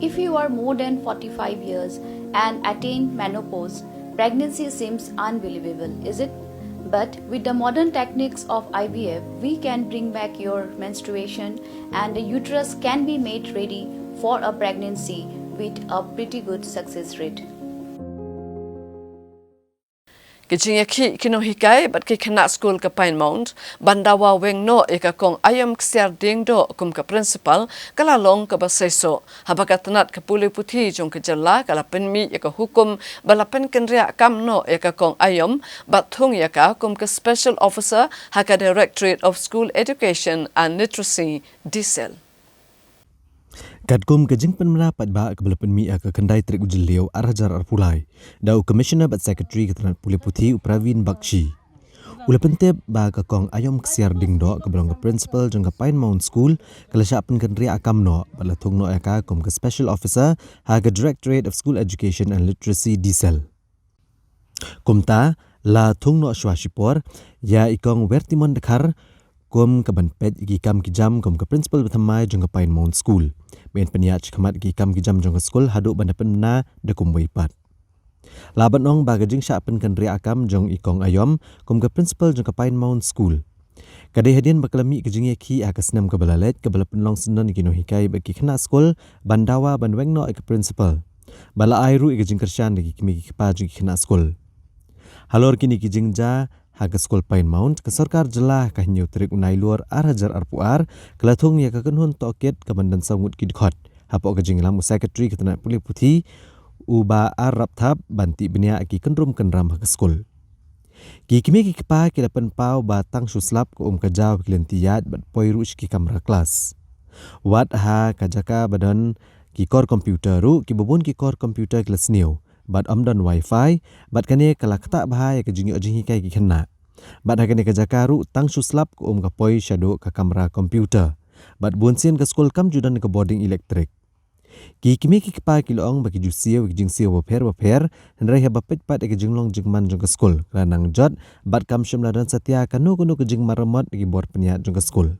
If you are more than 45 years and attain menopause, pregnancy seems unbelievable, is it? But with the modern techniques of IVF, we can bring back your menstruation and the uterus can be made ready for a pregnancy with a pretty good success rate. Kijing yaki kino hikai bat ki kena school ke Pine Mount bandawa weng no eka kong ayam ksiar ding do kum ke principal kala long ke baseso habakatanat ke puli puthi jong ke jala kala penmi eka hukum bala Pynkynriah kam no eka kong ayam bat thung yaka kum ke special officer haka Directorate of School Education and Literacy Deptt. Kadkum kejing penmerapat ba kebelapan mi ke kendai trik ujeliau arhajar arpulai. Dau Commissioner bat Secretary ketanat Puli Putih Pravin Bakshi. Ula pentep ba ke kong ayom kesiar dingdo ke belong ke principal jang ke Pine Mount School kala syak Pynkynriah akam no bala thung no aka kum ke special officer ha ke Directorate of School Education and Literacy Deptt. Kumta la thung no swashipor ya ikong wertimon dekhar kum ke banpet iki kam kijam kum ke principal bethamai jang ke Pine Mount School. Ben peniach kamat ki kam kijam jong skul haduk banda penna de kum weipat. Labat nong bagajing syak Pynkynriah akam jong ikong ayom kum ke principal jong ke Pine Mount School. Kadai hadian bakalami kejing yaki akas nam ke balalet ke bala penlong senon kino hikai bagi kena skul bandawa banweng no ke principal. Bala airu kejing kersyan lagi kimi kipa jong kena skul. Halor kini kejing ja haga skul Pine Mount ke sarkar jelah kahnyo trik unai luar arhajar arpuar kelathung ya kekenhun toket kemandan sangut kidkhot hapok kejing lamu secretary ketanat Puli Putih uba arab thap banti benia ki kenrum kenram haga skul ki kimi ki kepa ki lapan pau batang suslap ko kajaw kilentiyat bat poiru ki kamera kelas wat ha kajaka badan ki kor komputer ru ki bubun ki kor komputer kelas new bat amdan wifi bat kane kala kata bahaya ke jingi jingi kai ki kena bat hakane ke jakaru tang suslap ko kapoi shadow ka kamera komputer bat bunsin ke skul kam judan ke boarding elektrik ki kimi ki pa ki loong bagi jusio ki jingsi waper hendrai ha bapet pat ke jinglong jingman jong ke skul ranang jot bat kam shimla dan setia kanu kunu ke jing maramot ki board peniat jong ke skul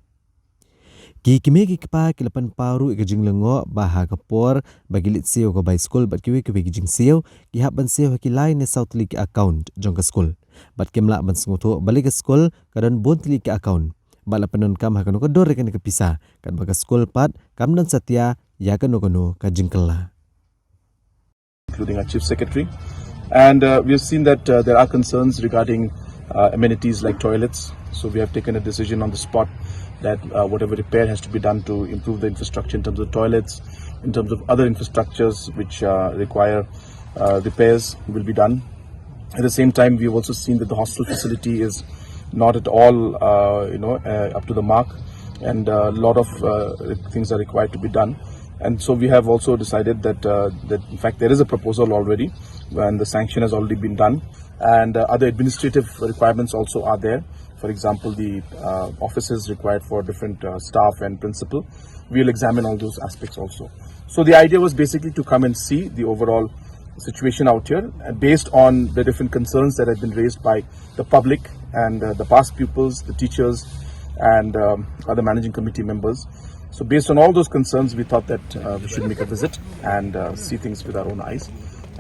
ki kimi ki pa ki lapan paru ke jing lengo baha kapor bagi lit sio ko bai skul bat kiwi ki jing sio ki hab ban sio ki line ne south league account jong ke skul bat kemla ban sengutu balik ke skul kadan bontli ke account bala penon kam hakano ko dor kan ke pisah kan baga skul pat kam dan setia ya kanu ka jing kala including our chief secretary and we have seen that there are concerns regarding amenities like toilets, so we have taken a decision on the spot that whatever repair has to be done to improve the infrastructure in terms of toilets, in terms of other infrastructures which require repairs will be done. At the same time, we have also seen that the hostel facility is not at all up to the mark, and a lot of things are required to be done. And so we have also decided that in fact there is a proposal already and the sanction has already been done, and other administrative requirements also are there. For example, the offices required for different staff and principal. We will examine all those aspects also. So the idea was basically to come and see the overall situation out here, and based on the different concerns that have been raised by the public and the past pupils, the teachers, and other managing committee members. So based on all those concerns, we thought that we should make a visit and see things with our own eyes.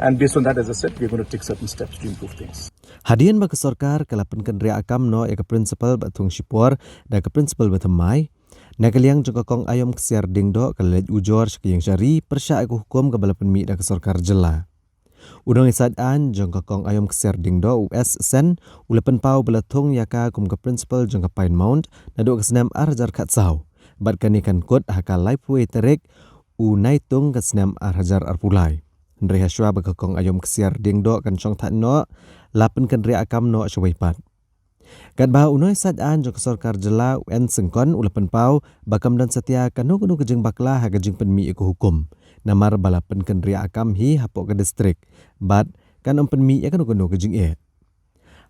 And based on that, as I said, we are going to take certain steps to improve things. Hadian bagi sarkar kala Pynkynriah akam no ya ke principal batung sipor dan ke principal batamai nakaliang jengka kong ayom kesiar dingdo kalej ujor sekiyang syari persya aku hukum ke bala penmi dan ke sarkar jela. Udang isadaan jengka kong ayom kesiar dingdo US sen ulapan pau belatung yaka kum ke principal jengka Pine Mount nadu ke senam arjar katsau bat kanikan kod haka lifeway terik unaitung ke senam arjar arpulai. Hendrai haswa bagi kong ayom kesiar dingdo kan chong tak no la Pynkynriah akam no syawaipat. Kat bah unoi sadaan jok sarkar jela UN sengkon ulapan pau bakam dan setia kanu kanu kejeng bakla ha kejeng penmi iku hukum. Namar bala Pynkynriah akam hi hapok ke distrik. Bat kan penmi ya kanu kanu kejeng e.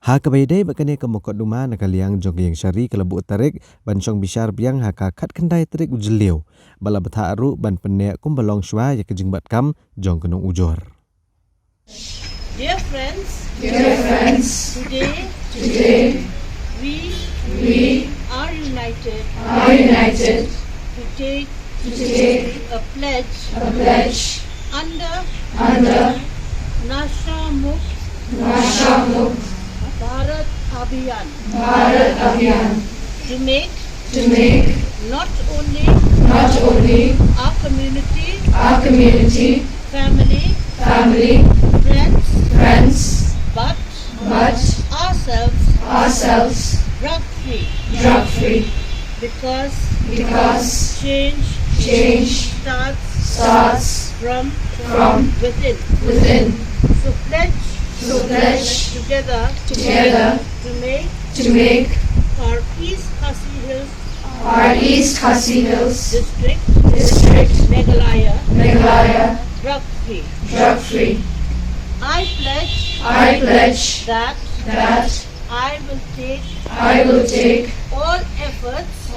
Ha kabaidai bakane ke Mukotduma nakaliang jok yang syari kelebu tarik bancong bishar biang ha ka kat kendai tarik ujeliu. Bala betha aru ban penek kumbalong sywa ya kejeng bat kam jong kanu ujor. Dear friends, today we are united to take a pledge under Nasha Mukt Bharat Abhiyan to make not only our community, family, friends, but ourselves drug free. Because change starts from within. So pledge together to make our East Khasi Hills district Meghalaya drug free. I pledge that I will take all efforts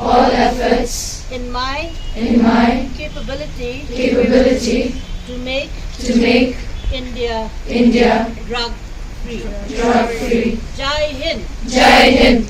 in my capability to make India drug free. Jai Hind.